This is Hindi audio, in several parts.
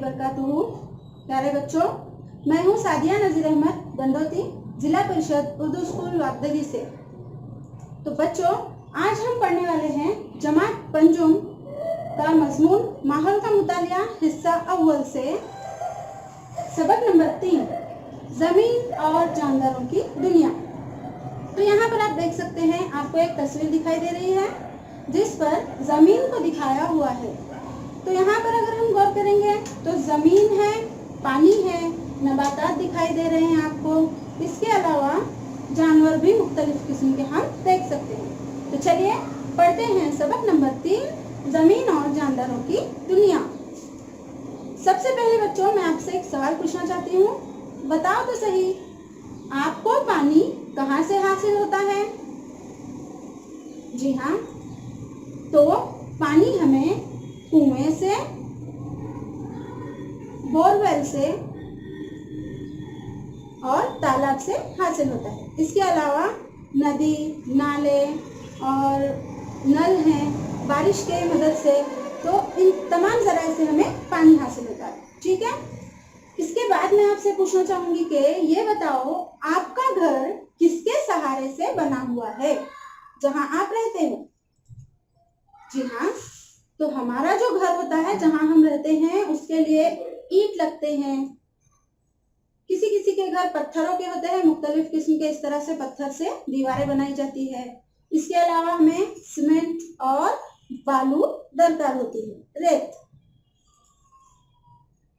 वबरकातुहू। प्यारे बच्चों, मैं हूँ सादिया नज़ीर अहमद गंडोती, जिला परिषद उर्दू स्कूल वागदगी से। तो बच्चों, आज हम पढ़ने वाले हैं जमात पंजुम का मजमून माहौल का मुतालिया हिस्सा अव्वल से सबक नंबर 3, जमीन और जानदारों की दुनिया। तो यहाँ पर आप देख सकते हैं, आपको एक तस्वीर दिखाई दे रही है जिस पर जमीन को दिखाया हुआ है। तो यहाँ पर अगर हम गौर करेंगे तो जमीन है, पानी है, नबातात दिखाई दे रहे हैं आपको। इसके अलावा जानवर भी मुख्तलिफ किस्म के हम देख सकते हैं। तो चलिए पढ़ते हैं सबक नंबर 3, जमीन और जानदारों की दुनिया। सबसे पहले बच्चों, मैं आपसे एक सवाल पूछना चाहती हूँ, बताओ तो सही, आपको पानी कहाँ से हासिल होता है? जी हाँ, तो पानी हमें कुएं से, बोरवेल से और तालाब से हासिल होता है। इसके अलावा नदी, नाले और नल हैं बारिश के मदद से। तो इन तमाम जराए से हमें पानी हासिल होता है। ठीक है, इसके बाद मैं आपसे पूछना चाहूंगी कि ये बताओ, आपका घर किसके सहारे से बना हुआ है जहां आप रहते हो? जी हाँ, तो हमारा जो घर होता है जहां हम रहते हैं उसके लिए ईंट लगते हैं। किसी किसी के घर पत्थरों के होते हैं, मुख्तलिफ किस्म के। इस तरह से पत्थर से दीवारें बनाई जाती है। इसके अलावा हमें सीमेंट और बालू दरकार होती है, रेत।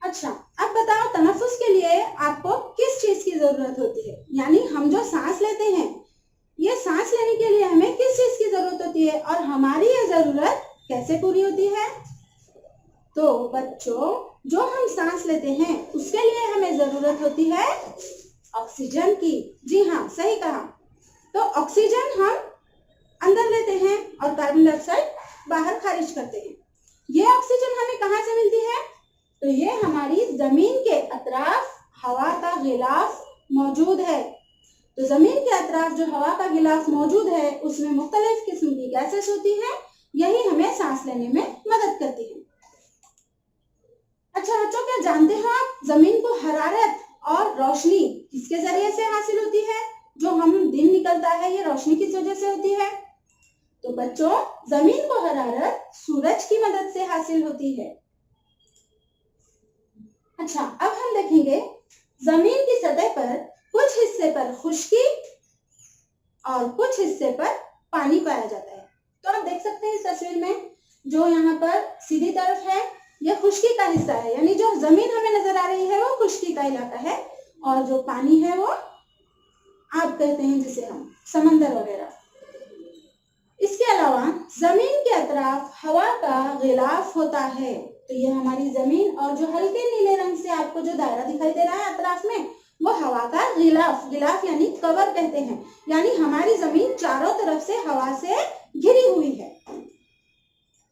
अच्छा, अब बताओ, तनफ्फुस के लिए आपको किस चीज की जरूरत होती है? यानी हम जो सांस लेते हैं, ये सांस लेने के लिए हमें किस चीज की जरूरत होती है और हमारी ये जरूरत कैसे पूरी होती है? तो बच्चों, जो हम सांस लेते हैं उसके लिए हमें जरूरत होती है ऑक्सीजन की। जी हाँ, सही कहा। तो ऑक्सीजन हम अंदर लेते हैं और कार्बन डाइऑक्साइड बाहर खारिज करते हैं। ये ऑक्सीजन हमें कहाँ से मिलती है? तो ये हमारी जमीन के अतराफ हवा का गिलाफ मौजूद है। तो जमीन के अतराफ जो हवा का गिलाफ मौजूद है उसमें मुख्तलिफ किस्म की गैसेस होती हैं, यही हमें सांस लेने में मदद करती है। अच्छा बच्चों, क्या जानते हो आप, जमीन को हरारत और रोशनी किसके जरिए से हासिल होती है? जो हम दिन निकलता है ये रोशनी किस वजह से होती है? तो बच्चों, जमीन को हरारत सूरज की मदद से हासिल होती है। अच्छा, अब हम देखेंगे जमीन की सतह पर कुछ हिस्से पर खुश्की और कुछ हिस्से पर पानी पाया जाता है। तो आप देख सकते हैं इस तस्वीर में, जो यहाँ पर सीधी तरफ है यह खुश्की का हिस्सा है, यानी जो जमीन हमें नजर आ रही है वो खुश्की का इलाका है, और जो पानी है वो आब कहते हैं जिसे हम, समंदर वगैरह। इसके अलावा जमीन के अतराफ हवा का गिलाफ होता है। तो ये हमारी जमीन, और जो हल्के नीले रंग से आपको जो दायरा दिखाई दे रहा है अतराफ में, वो हवा का गिलाफ, गिलाफ यानी कवर कहते हैं। यानी हमारी जमीन चारों तरफ से हवा से घिरी हुई है।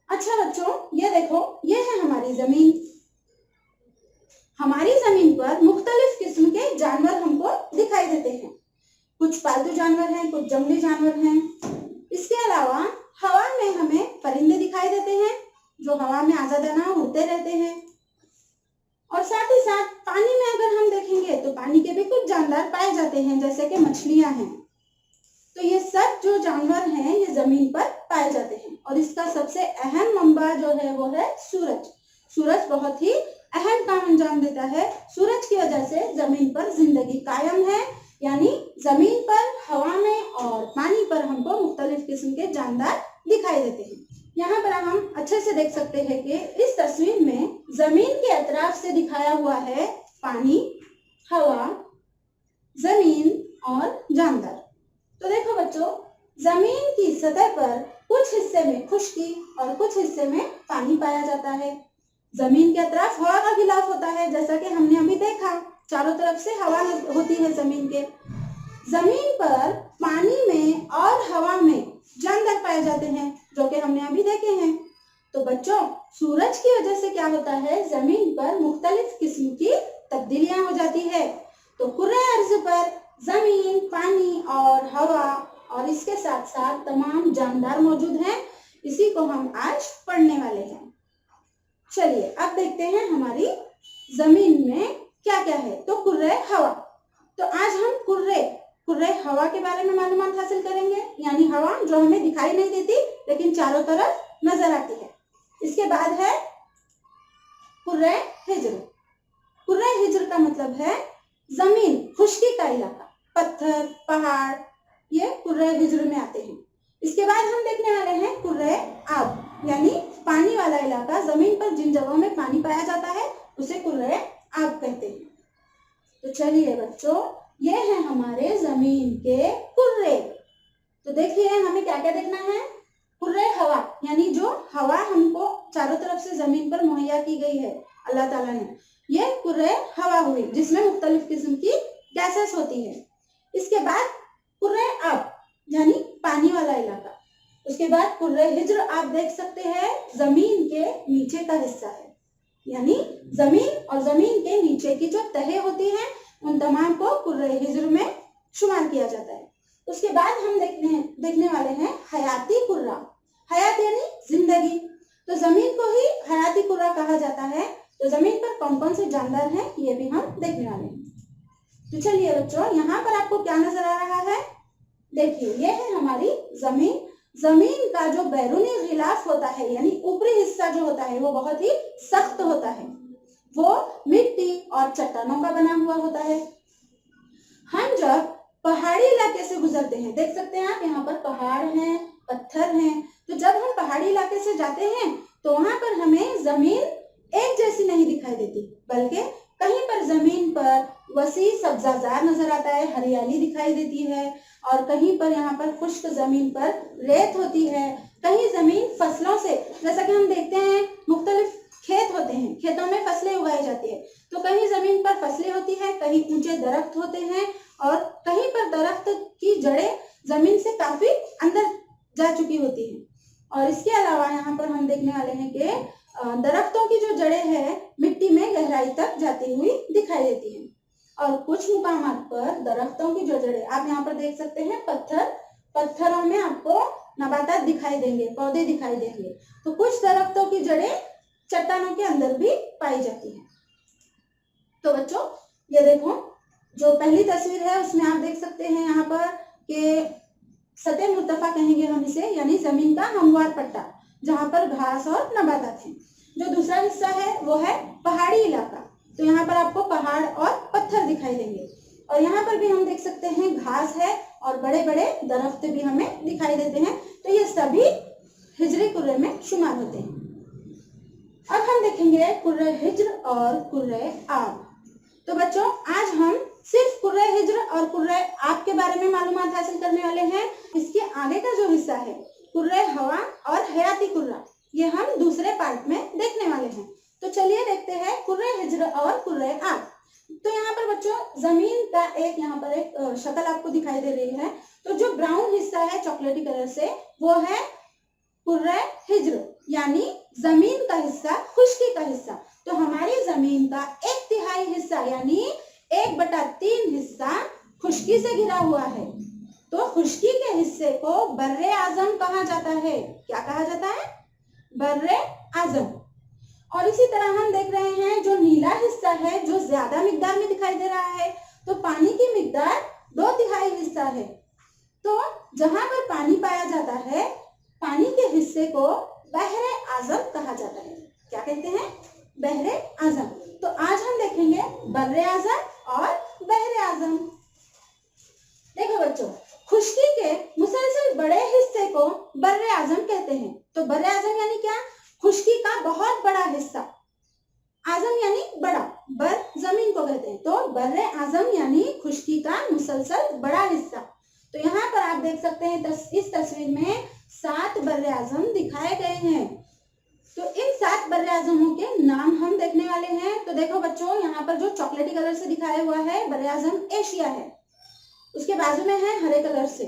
अच्छा बच्चों, ये देखो, ये है हमारी जमीन। हमारी जमीन पर मुख्तलिफ किस्म के जानवर हमको दिखाई देते हैं। कुछ पालतू जानवर हैं, कुछ जंगली जानवर हैं। इसके अलावा हवा में हमें परिंदे दिखाई देते हैं जो हवा में आजादाना उड़ते रहते हैं। और साथ ही साथ पानी में अगर हम देखेंगे तो पानी के भी कुछ जानदार पाए जाते हैं, जैसे कि मछलियां हैं। तो ये सब जो जानवर हैं ये जमीन पर पाए जाते हैं। और इसका सबसे अहम मंबा जो है वो है सूरज। सूरज बहुत ही अहम काम अंजाम देता है। सूरज की वजह से जमीन पर जिंदगी कायम है। यानी जमीन पर, हवा में और पानी पर हमको मुख्तलिफ किस्म के जानदार दिखाई देते हैं। यहाँ पर हम अच्छे से देख सकते हैं कि इस तस्वीर में जमीन के अतराफ से दिखाया हुआ है पानी, हवा, जमीन और जानदार। तो देखो बच्चों, जमीन की सतह पर कुछ हिस्से में खुश्की और कुछ हिस्से में पानी पाया जाता है। जमीन के अतराफ हवा का गिलाफ होता है, जैसा कि हमने अभी देखा, चारों तरफ से हवा होती है जमीन के। जमीन पर पानी में और हवा में जानदार पाए जाते हैं, जो कि हमने अभी देखे हैं। तो बच्चों, सूरज की वजह से क्या होता है, जमीन पर मुख्तलिफ किस्म की तब्दीलियां हो जाती है। तो कुर्रे अर्ज़ पर जमीन, पानी और हवा और इसके साथ साथ तमाम जानदार मौजूद हैं। इसी को हम आज पढ़ने वाले हैं। चलिए अब देखते हैं हमारी जमीन में क्या क्या है, तो कुर्रे हवा। तो आज हम कुर्रे हवा के बारे में मालूमात हासिल करेंगे, यानी हवा जो हमें दिखाई नहीं देती लेकिन चारों तरफ नजर आती है। इसके बाद है कुर्रे हिज्र। कुर्रे हिज्र का मतलब है जमीन, खुश्की का इलाका, पत्थर, पहाड़, ये कुर्रे हिज्र में आते हैं। इसके बाद हम देखने वाले हैं कुर्रे आब, यानी पानी वाला इलाका, जमीन पर जिन जगहों में पानी पाया जाता है उसे कुर्रे आब कहते हैं। तो चलिए बच्चों, ये है हमारे जमीन के कुर्रे। तो देखिए हमें क्या क्या देखना है। कुर्रे हवा, यानी जो हवा हमको चारों तरफ से जमीन पर मुहैया की गई है अल्लाह ताला ने, ये कुर्रे हवा हुई जिसमें मुख्तलिफ किस्म की गैसेस होती है। इसके बाद कुर्रे आब, यानी पानी वाला इलाका। उसके बाद कुर्रे हिज्र आप देख सकते हैं, जमीन के नीचे का हिस्सा है, यानी जमीन और जमीन के नीचे की जो तहें होती हैं उन तमाम को कुर्रे हिज्र में शुमार किया जाता है। उसके बाद हम देखने वाले हैं हयाती कुर्रा। हयात यानी जिंदगी, तो जमीन को ही हयाती कुर्रा कहा जाता है। तो जमीन पर कौन कौन से जानदार हैं ये भी हम देखने वाले हैं। तो चलिए बच्चों, यहाँ पर आपको क्या नजर आ रहा है, देखिए ये है हमारी जमीन। जमीन का जो बैरूनी गिलाफ होता है, यानी ऊपरी हिस्सा जो होता है वो बहुत ही सख्त होता है, वो मिट्टी और चट्टानों का बना हुआ होता है। हम जब पहाड़ी इलाके से गुजरते हैं, देख सकते हैं आप यहाँ पर पहाड़ हैं, पत्थर हैं, तो जब हम पहाड़ी इलाके से जाते हैं तो वहां पर हमें जमीन एक जैसी नहीं दिखाई देती, बल्कि कहीं पर जमीन पर वसी सब्जाजार नजर आता है, हरियाली दिखाई देती है, और कहीं पर यहाँ पर खुश्क जमीन पर रेत होती है। कहीं जमीन फसलों से, जैसा कि हम देखते हैं मुख्तलिफ खेत होते हैं, खेतों में फसलें उगाई जाती है, तो कहीं जमीन पर फसलें होती है, कहीं ऊंचे दरख्त होते हैं, और कहीं पर दरख्त की जड़ें जमीन से काफी अंदर जा चुकी होती है। और इसके अलावा यहाँ पर हम देखने वाले हैं कि दरख्तों की जो जड़ें हैं मिट्टी में गहराई तक जाती हुई दिखाई देती है, और कुछ मुकामात पर दरख्तों की जो जड़ें, आप यहाँ पर देख सकते हैं पत्थरों में आपको नबातात दिखाई देंगे, पौधे दिखाई देंगे, तो कुछ दरख्तों की जड़ें चट्टानों के अंदर भी पाई जाती है। तो बच्चों ये देखो, जो पहली तस्वीर है उसमें आप देख सकते हैं यहाँ पर कि सतह मुर्तफा कहेंगे हम इसे, यानी जमीन का हमवार पट्टा जहाँ पर घास और नबातात हैं। जो दूसरा हिस्सा है वो है पहाड़ी इलाका, तो यहाँ पर आपको पहाड़ और पत्थर दिखाई देंगे, और यहाँ पर भी हम देख सकते हैं घास है और बड़े बड़े दरख्त भी हमें दिखाई देते हैं। तो ये सभी हिजरी कुर्रे में शुमार होते हैं। अब हम देखेंगे कुर्रे हिज्र और कुर्रे आब। तो बच्चों आज हम सिर्फ कुर्रे हिज्र और कुर्रे आब के बारे में मालूमात हासिल करने वाले हैं। इसके आगे का जो हिस्सा है कुर्रे हवा और हयाती कुर्रा, ये हम दूसरे पार्ट में देखने वाले हैं। तो चलिए देखते हैं कुर्रे हिज्र और कुर्रे आब। तो यहाँ पर बच्चों जमीन का एक यहाँ पर एक शक्ल आपको दिखाई दे रही है, तो जो ब्राउन हिस्सा है चॉकलेटी कलर से वो है कुर्रे हिज्र, यानी जमीन का हिस्सा, खुश्की का हिस्सा। तो हमारी जमीन का 1/3 हिस्सा यानी 1/3 हिस्सा खुश्की से घिरा हुआ है। तो खुश्की के हिस्से को बर्रे आजम कहा जाता है। क्या कहा जाता है? बर्रे आजम। और इसी तरह हम देख रहे हैं जो नीला हिस्सा है जो ज्यादा मिकदार में दिखाई दे रहा है, तो पानी की मिकदार 2/3 हिस्सा है। तो जहां पर पानी पाया जाता है, पानी के हिस्से को बहरे आजम कहा जाता है। क्या कहते हैं? बहरे आजम। तो आज हम देखेंगे बर्रे आजम और बहरे आजम। देखो बच्चों, खुश्की के मुसलसल बड़े हिस्से को बर्रे आजम कहते हैं। तो बर्रे आजम यानी क्या? खुश्की का बहुत बड़ा हिस्सा। आजम यानी बड़ा, बर जमीन को कहते हैं, तो बर्रे आजम यानी खुश्की का मुसलसल बड़ा हिस्सा। तो यहाँ पर आप देख सकते हैं इस तस्वीर में 7 बर्रे आजम दिखाए गए हैं। तो इन 7 बर्रे आजमों के नाम हम देखने वाले हैं। तो देखो बच्चों, यहाँ पर जो चॉकलेटी कलर से दिखाया हुआ है बर्रे आजम एशिया है, उसके बाजू में है हरे कलर से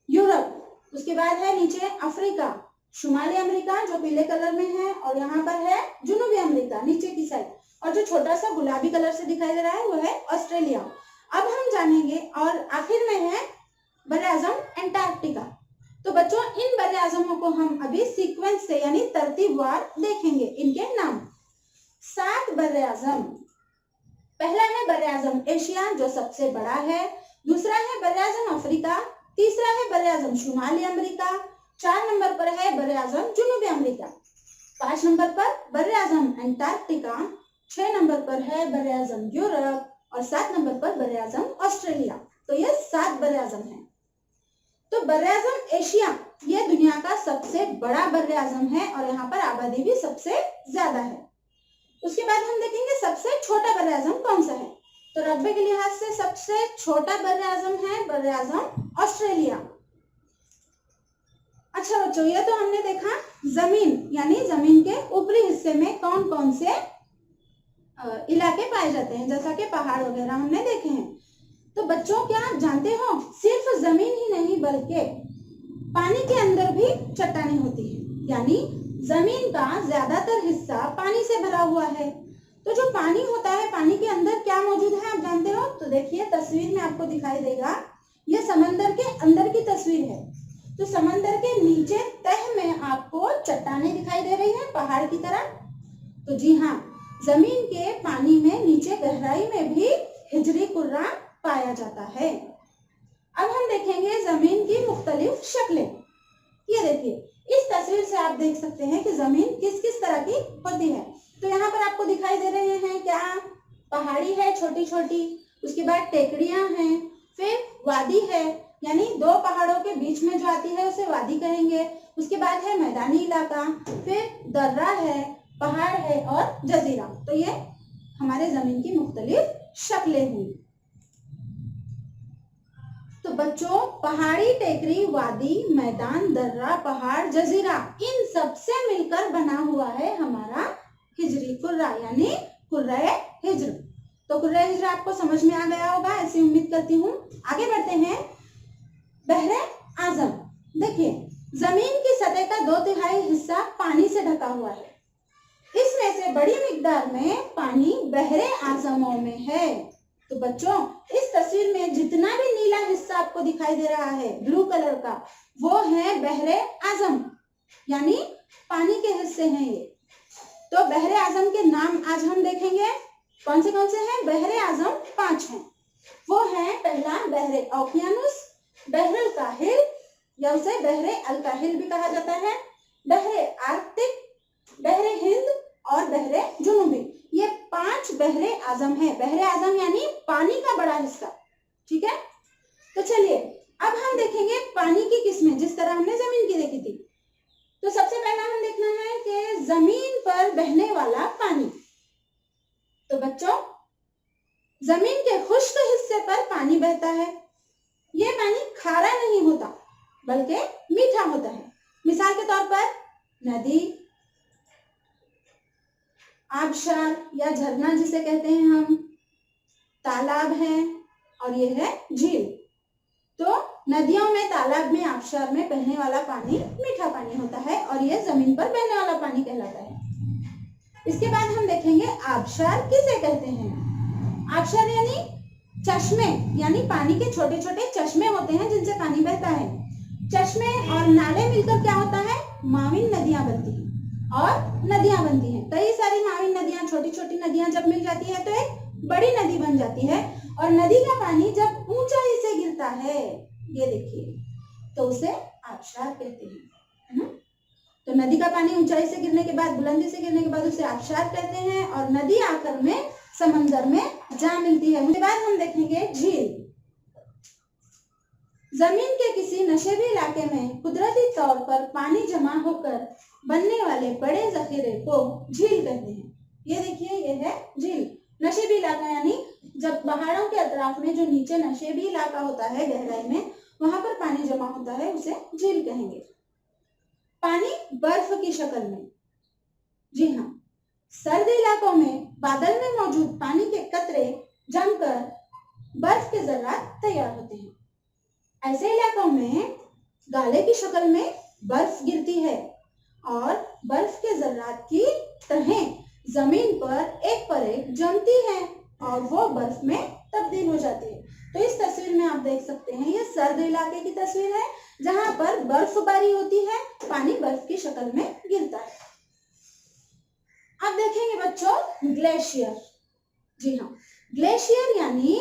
यूरोप, उसके बाद है नीचे अफ्रीका, शुमाली अमेरिका जो पीले कलर में है, और यहाँ पर है जुनूबी अमेरिका नीचे की साइड, और जो छोटा सा गुलाबी कलर से दिखाई दे रहा है वो है ऑस्ट्रेलिया। अब हम जानेंगे, और आखिर में है बर्रे आजम एंटार्क्टिका। तो बच्चों इन बर्रे आजमों को हम अभी सीक्वेंस से यानी तरतीबवार देखेंगे इनके नाम। 7 बर्रे आजम। पहला है बर्रे आजम एशिया जो सबसे बड़ा है, दूसरा है बर्रे आजम अफ्रीका, तीसरा है बर्रे आजम शुमाली अमेरिका, 4 नंबर पर है बर्रे आजम जुनूबी अमेरिका, 5 नंबर पर बर्रे आजम अंटार्कटिका, 6 नंबर पर है बर्रे आजम यूरोप और 7 नंबर पर बर्रे आजम ऑस्ट्रेलिया। तो ये 7 बर्रे आजम है। तो बर्रे आजम एशिया ये दुनिया का सबसे बड़ा बर्रे आजम है और यहाँ पर आबादी भी सबसे ज्यादा है। उसके बाद हम देखेंगे सबसे छोटा बर्रे आजम कौन सा है। तो रकबे के लिहाज से सबसे छोटा बर्रे आजम है बर्रे आजम ऑस्ट्रेलिया। अच्छा बच्चों, ये तो हमने देखा जमीन यानी जमीन के ऊपरी हिस्से में कौन कौन से इलाके पाए जाते हैं, जैसा कि पहाड़ वगैरह हमने देखे हैं। तो बच्चों क्या आप जानते हो सिर्फ जमीन ही नहीं बल्कि पानी के अंदर भी चट्टानें होती हैं, यानी जमीन का ज्यादातर हिस्सा पानी से भरा हुआ है। तो जो पानी होता है पानी के अंदर क्या मौजूद है आप जानते हो। तो देखिए तस्वीर में आपको दिखाई देगा, यह समंदर के अंदर की तस्वीर है। तो समंदर के नीचे तह में आपको चट्टानें दिखाई दे रही हैं पहाड़ की तरह। तो जी हाँ, जमीन के पानी में नीचे गहराई में भी हिजरी कुर्रा पाया जाता है। अब हम देखेंगे जमीन की मुख्तलिफ शक्लें। ये देखिए इस तस्वीर से आप देख सकते हैं कि जमीन किस किस तरह की होती है। तो यहाँ पर आपको दिखाई दे रहे हैं क्या, पहाड़ी है छोटी छोटी, उसके बाद टेकड़ियां हैं, फिर वादी है यानी 2 पहाड़ों के बीच में जो आती है उसे वादी कहेंगे। उसके बाद है मैदानी इलाका, फिर दर्रा है, पहाड़ है और जजीरा। तो ये हमारे जमीन की मुख्तलिफ शक्लें हुई। तो बच्चों पहाड़ी, टेकरी, वादी, मैदान, दर्रा, पहाड़, जजीरा इन सब से मिलकर बना हुआ है हमारा हिजरी कुर्रा यानी कुर्रा हिज्र। तो कुर्रा हिज्र आपको समझ में आ गया होगा ऐसी उम्मीद करती हूँ। आगे बढ़ते हैं बहरे आजम। देखिए जमीन की सतह का 2/3 हिस्सा पानी से ढका हुआ है। इसमें से बड़ी मिकदार में पानी बहरे आजमों में है। तो बच्चों इस तस्वीर में जितना भी नीला हिस्सा आपको दिखाई दे रहा है ब्लू कलर का, वो है बहरे आजम यानी पानी के हिस्से हैं ये। तो बहरे आजम के नाम आज हम देखेंगे कौन से हैं। बहरे आजम 5 हैं। वो है पहला बहरे ओकियानुस, बहरे काहिल या उसे बहरे अल काहिल भी कहा जाता है, बहरे आर्कटिक, बहरे हिंद और बहरे जुनूबी। ये 5 बहरे आजम है। बहरे आजम यानी पानी का बड़ा हिस्सा। ठीक है, तो चलिए अब हम देखेंगे पानी की किस्में जिस तरह हमने जमीन की देखी थी। तो सबसे पहला हम देखना है कि जमीन पर बहने वाला पानी। तो बच्चों जमीन के खुश्क हिस्से पर पानी बहता है। यह पानी खारा नहीं होता बल्कि मीठा होता है। मिसाल के तौर पर नदी, आबशार या झरना जिसे कहते हैं हम, तालाब है और यह है झील। तो नदियों में, तालाब में, आबशार में बहने वाला पानी मीठा पानी होता है और यह जमीन पर बहने वाला पानी कहलाता है। इसके बाद हम देखेंगे आबशार किसे कहते हैं। आबशार यानी चश्मे, यानी पानी के छोटे छोटे चश्मे होते हैं जिनसे पानी बहता है। चश्मे और नाले मिलकर क्या होता है, माविन नदियां बनती हैं और नदियां बनती हैं। कई सारी माविन नदियां, छोटी छोटी नदियां जब मिल जाती है तो एक बड़ी नदी बन जाती है और नदी का पानी जब ऊंचाई से गिरता है, ये देखिए, तो उसे आबशार कहते हैं, है ना। तो नदी का पानी ऊंचाई से गिरने के बाद, बुलंदी से गिरने के बाद उसे आबशार कहते हैं और नदी आकर में समंदर में जा मिलती है। उसके बाद हम देखेंगे झील। जमीन के किसी नशेबी इलाके में कुदरती तौर पर पानी जमा होकर बनने वाले बड़े जखीरे को झील कहते हैं। ये देखिए, ये है झील। नशेबी इलाका यानी जब पहाड़ों के अतराफ में जो नीचे नशेबी इलाका होता है गहराई में, वहां पर पानी जमा होता है, उसे झील कहेंगे। पानी बर्फ की शक्ल में, जी हाँ, सर्द इलाकों में बादल में मौजूद पानी के कतरे जमकर बर्फ के जर्रात तैयार होते हैं। ऐसे इलाकों में गाले की शक्ल में बर्फ गिरती है और बर्फ के जर्रात की तहें जमीन पर एक जमती है और वो बर्फ में तब्दील हो जाती है। तो इस तस्वीर में आप देख सकते हैं, ये सर्द इलाके की तस्वीर है जहां पर बर्फबारी होती है, पानी बर्फ की शक्ल में गिरता है। अब देखेंगे बच्चों ग्लेशियर। जी हाँ, ग्लेशियर यानी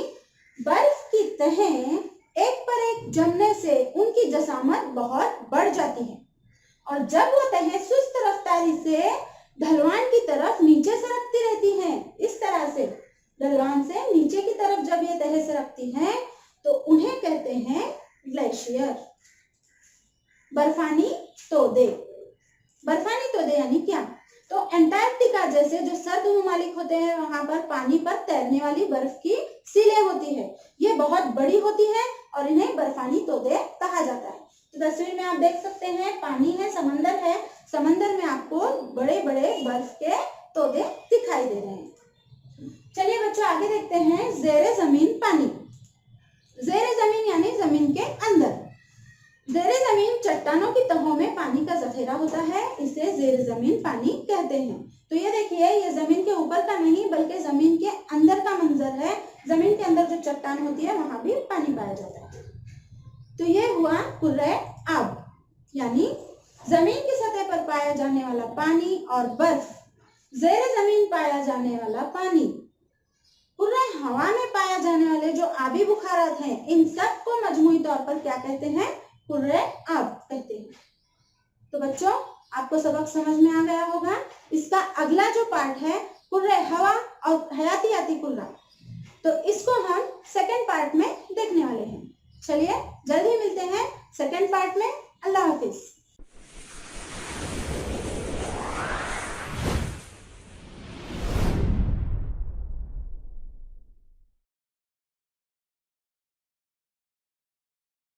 बर्फ की तहें एक पर एक जमने से उनकी जसामत बहुत बढ़ जाती है और जब वो तहें सुस्त रफ्तारी से ढलवान की तरफ नीचे सरकती रहती हैं, इस तरह से ढलवान से नीचे की तरफ जब ये तहें सरकती हैं तो उन्हें कहते हैं ग्लेशियर। बर्फानी तोदे। बर्फानी तोदे यानी क्या? तो अंटार्कटिका जैसे जो सर्द ममालिक होते हैं वहां पर पानी पर तैरने वाली बर्फ की सीलें होती है। ये बहुत बड़ी होती है और इन्हें बर्फानी तोदे कहा जाता है। तो तस्वीर में आप देख सकते हैं पानी है, समंदर है, समंदर में आपको बड़े बड़े बर्फ के तोदे दिखाई दे रहे हैं। चलिए बच्चों आगे देखते हैं ज़ेरे जमीन पानी। ज़ेरे जमीन यानी जमीन के अंदर। ज़ेरे जमीन चट्टानों की तहों में पानी का जखीरा होता है, इसे ज़ेरे जमीन पानी कहते हैं। तो ये देखिए, ये जमीन के ऊपर का नहीं बल्कि जमीन के अंदर का मंजर है। जमीन के अंदर जो चट्टान होती है वहां भी पानी पाया जाता है। तो ये हुआ कुर्रे आब यानी जमीन की सतह पर पाया जाने वाला पानी और बर्फ। ज़ेरे जमीन पाया जाने वाला पानी। कुर्रे हवा में पाया जाने वाले जो आबी बुखारात हैं, इन सब को मजमूई तौर पर क्या कहते हैं? कुर्रे आब कहते हैं। तो बच्चों आपको सबक समझ में आ गया होगा। इसका अगला जो पार्ट है कुर्रे हवा और हयातियाती कुर्रा, तो इसको हम सेकंड पार्ट में देखने वाले हैं। चलिए जल्दी मिलते हैं सेकंड पार्ट में। अल्लाह हाफिज।